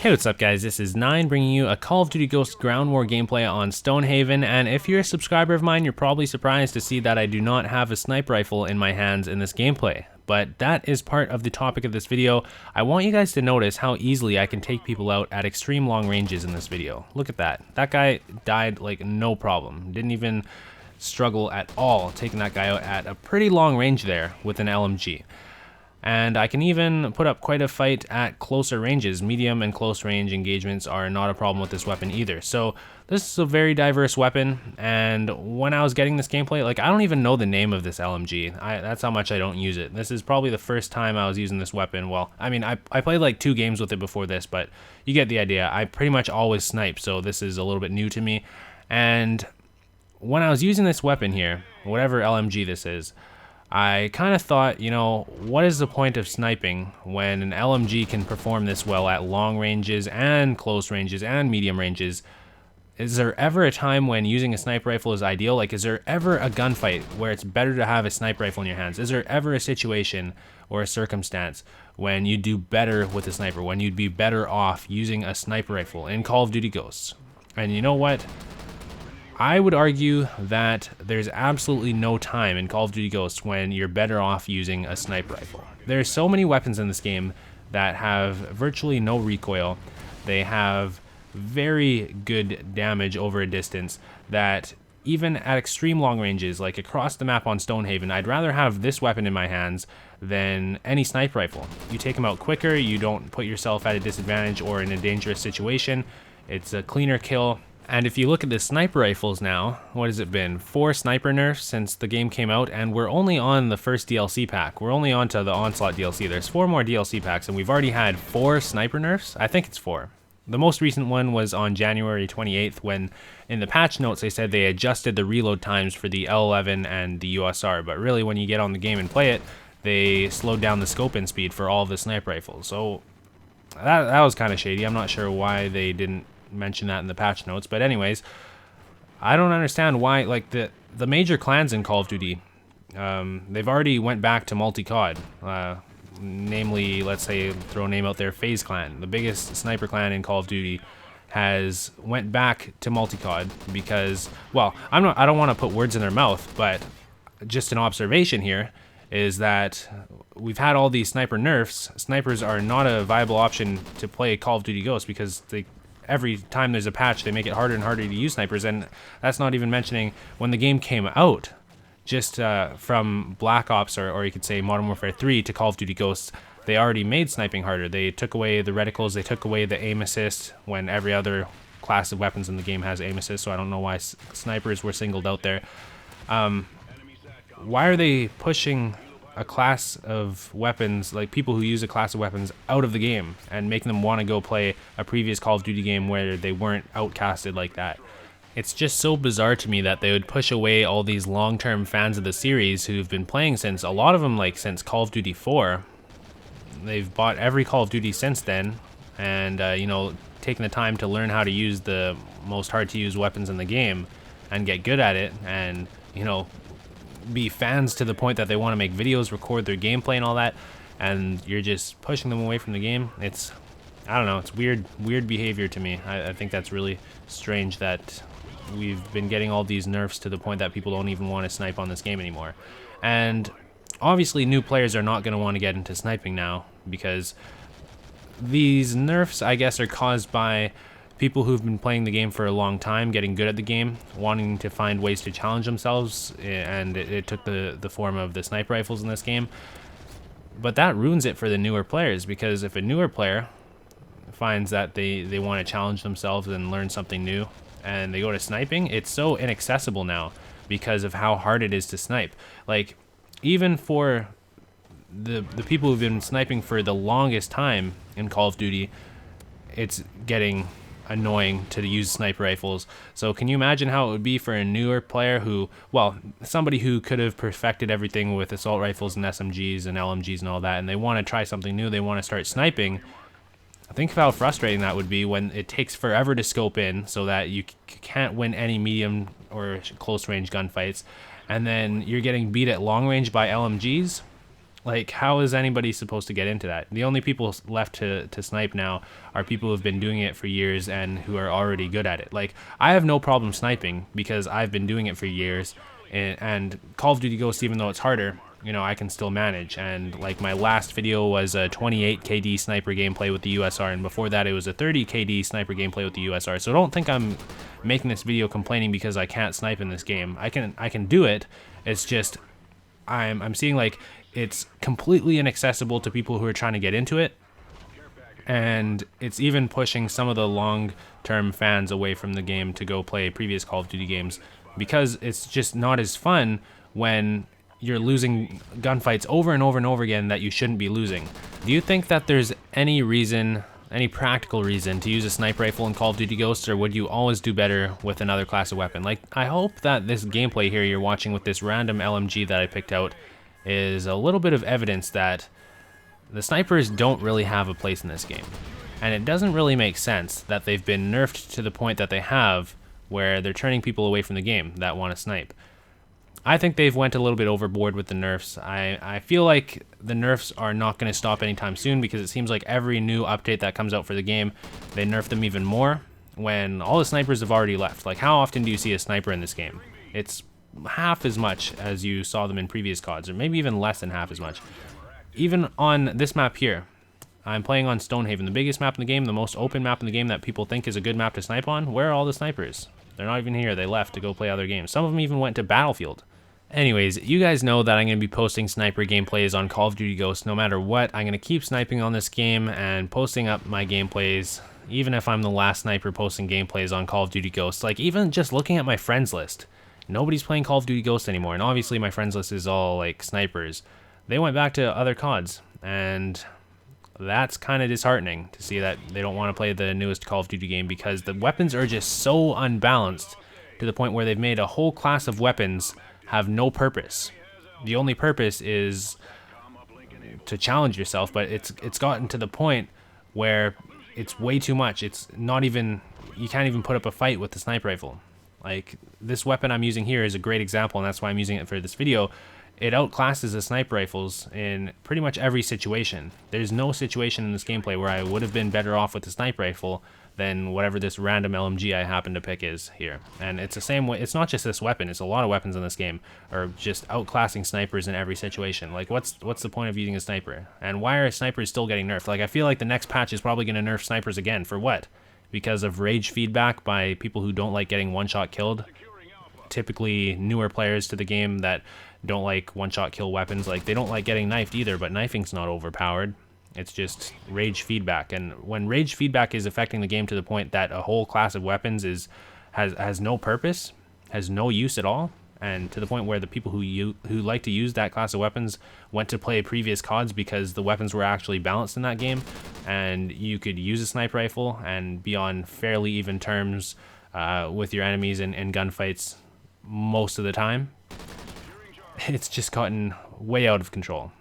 Hey, what's up guys, this is Nine bringing you a Call of Duty Ghosts Ground War gameplay on Stonehaven, and if you're a subscriber of mine, you're probably surprised to see that I do not have a sniper rifle in my hands in this gameplay. But that is part of the topic of this video. I want you guys to notice how easily I can take people out at extreme long ranges in this video. Look at that. That guy died like no problem. Didn't even struggle at all taking that guy out at a pretty long range there with an LMG. And I can even put up quite a fight at closer ranges. Medium and close range engagements are not a problem with this weapon either. So this is a very diverse weapon, and when I was getting this gameplay, like, I don't even know the name of this LMG. That's how much I don't use it. This is probably the first time I was using this weapon. Well, I mean, I played like 2 games with it before this, but you get the idea. I pretty much always snipe, so this is a little bit new to me. And when I was using this weapon here, whatever LMG this is, I kind of thought, you know, what is the point of sniping when an LMG can perform this well at long ranges and close ranges and medium ranges? Is there ever a time when using a sniper rifle is ideal? Like, is there ever a gunfight where it's better to have a sniper rifle in your hands? Is there ever a situation or a circumstance when you do better with a sniper, when you'd be better off using a sniper rifle in Call of Duty Ghosts? And you know what? I would argue that there's absolutely no time in Call of Duty Ghosts when you're better off using a sniper rifle. There's so many weapons in this game that have virtually no recoil. They have very good damage over a distance that even at extreme long ranges, like across the map on Stonehaven, I'd rather have this weapon in my hands than any sniper rifle. You take them out quicker, you don't put yourself at a disadvantage or in a dangerous situation. It's a cleaner kill. And if you look at the sniper rifles now, what has it been? 4 sniper nerfs since the game came out, and we're only on the first DLC pack. We're only on to the Onslaught DLC. There's 4 more DLC packs, and we've already had 4 sniper nerfs. I think it's 4. The most recent one was on January 28th, when in the patch notes they said they adjusted the reload times for the L11 and the USR, but really when you get on the game and play it, they slowed down the scope-in speed for all of the sniper rifles. So that was kind of shady. I'm not sure why they didn't mention that in the patch notes, but anyways, I don't understand why, like, the major clans in Call of Duty, they've already went back to multi-COD, namely, let's say, throw a name out there, FaZe Clan, the biggest sniper clan in Call of Duty, has went back to multi-COD because, well, I don't want to put words in their mouth, but just an observation here is that we've had all these sniper nerfs. Snipers are not a viable option to play Call of Duty Ghosts because every time there's a patch, they make it harder and harder to use snipers, and that's not even mentioning when the game came out, just from Black Ops, or you could say Modern Warfare 3 to Call of Duty Ghosts, they already made sniping harder. They took away the reticles, they took away the aim assist, when every other class of weapons in the game has aim assist, so I don't know why snipers were singled out there. Why are they pushing a class of weapons, like people who use a class of weapons, out of the game and making them want to go play a previous Call of Duty game where they weren't outcasted like that? It's just so bizarre to me that they would push away all these long-term fans of the series who've been playing since, a lot of them, like, since Call of Duty 4. They've bought every Call of Duty since then, and you know, taking the time to learn how to use the most hard-to-use weapons in the game and get good at it, and, you know, be fans to the point that they want to make videos, record their gameplay and all that, and you're just pushing them away from the game. It's, I don't know, it's weird behavior to me. I think that's really strange that we've been getting all these nerfs to the point that people don't even want to snipe on this game anymore. And obviously new players are not going to want to get into sniping now, because these nerfs, I guess, are caused by people who've been playing the game for a long time, getting good at the game, wanting to find ways to challenge themselves, and it took the form of the sniper rifles in this game. But that ruins it for the newer players, because if a newer player finds that they want to challenge themselves and learn something new, and they go to sniping, it's so inaccessible now because of how hard it is to snipe. Like, even for the people who've been sniping for the longest time in Call of Duty, it's getting annoying to use sniper rifles. So can you imagine how it would be for a newer player who, well, somebody who could have perfected everything with assault rifles and SMGs and LMGs and all that, and they want to try something new, they want to start sniping? Think of how frustrating that would be when it takes forever to scope in, so that you can't win any medium or close range gunfights, and then you're getting beat at long range by LMGs. Like, how is anybody supposed to get into that? The only people left to snipe now are people who have been doing it for years and who are already good at it. Like, I have no problem sniping because I've been doing it for years, and Call of Duty Ghosts, even though it's harder, you know, I can still manage. And like, my last video was a 28 KD sniper gameplay with the USR, and before that it was a 30 KD sniper gameplay with the USR. So don't think I'm making this video complaining because I can't snipe in this game. I can do it. It's just I'm seeing like it's completely inaccessible to people who are trying to get into it, and it's even pushing some of the long-term fans away from the game to go play previous Call of Duty games, because it's just not as fun when you're losing gunfights over and over and over again that you shouldn't be losing. Do you think that there's any reason, any practical reason to use a sniper rifle in Call of Duty Ghosts, or would you always do better with another class of weapon? Like, I hope that this gameplay here you're watching with this random LMG that I picked out is a little bit of evidence that the snipers don't really have a place in this game. And it doesn't really make sense that they've been nerfed to the point that they have, where they're turning people away from the game that want to snipe. I think they've went a little bit overboard with the nerfs. I feel like the nerfs are not going to stop anytime soon, because it seems like every new update that comes out for the game, they nerf them even more when all the snipers have already left. Like, how often do you see a sniper in this game? It's half as much as you saw them in previous CODs, or maybe even less than half as much. Even on this map here, I'm playing on Stonehaven, the biggest map in the game, the most open map in the game that people think is a good map to snipe on. Where are all the snipers? They're not even here. They left to go play other games. Some of them even went to Battlefield. Anyways, you guys know that I'm going to be posting sniper gameplays on Call of Duty Ghosts no matter what. I'm going to keep sniping on this game and posting up my gameplays, even if I'm the last sniper posting gameplays on Call of Duty Ghosts. Like, even just looking at my friends list, nobody's playing Call of Duty Ghosts anymore, and obviously my friends list is all like snipers. They went back to other CODs, and that's kind of disheartening to see that they don't want to play the newest Call of Duty game, because the weapons are just so unbalanced to the point where they've made a whole class of weapons have no purpose. The only purpose is to challenge yourself, but it's gotten to the point where it's way too much. It's not even, you can't even put up a fight with the sniper rifle. Like, this weapon I'm using here is a great example, and that's why I'm using it for this video. It outclasses the sniper rifles in pretty much every situation. There's no situation in this gameplay where I would have been better off with the sniper rifle than whatever this random LMG I happen to pick is here. And it's the same way, it's not just this weapon, it's a lot of weapons in this game are just outclassing snipers in every situation. Like, what's the point of using a sniper? And why are snipers still getting nerfed? Like, I feel like the next patch is probably going to nerf snipers again. For what? Because of rage feedback by people who don't like getting one-shot killed. Typically newer players to the game that don't like one-shot kill weapons. Like, they don't like getting knifed either, but knifing's not overpowered. It's just rage feedback. And when rage feedback is affecting the game to the point that a whole class of weapons has no purpose, has no use at all, and to the point where the people who like to use that class of weapons went to play previous CODs because the weapons were actually balanced in that game, and you could use a sniper rifle and be on fairly even terms with your enemies in gunfights most of the time. It's just gotten way out of control.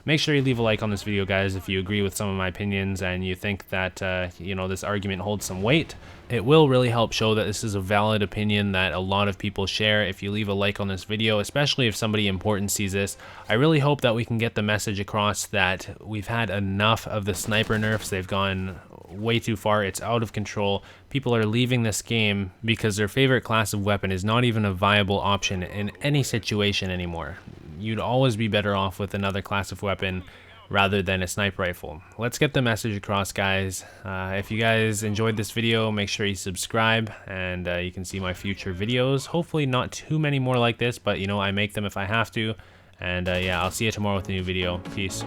Make sure you leave a like on this video, guys, if you agree with some of my opinions and you think that, you know, this argument holds some weight. It will really help show that this is a valid opinion that a lot of people share if you leave a like on this video, especially if somebody important sees this. I really hope that we can get the message across that we've had enough of the sniper nerfs. They've gone way too far. It's out of control. People are leaving this game because their favorite class of weapon is not even a viable option in any situation anymore. You'd always be better off with another class of weapon rather than a sniper rifle. Let's get the message across, guys. If you guys enjoyed this video, make sure you subscribe, and you can see my future videos. Hopefully not too many more like this, but you know, I make them if I have to. And yeah, I'll see you tomorrow with a new video. Peace.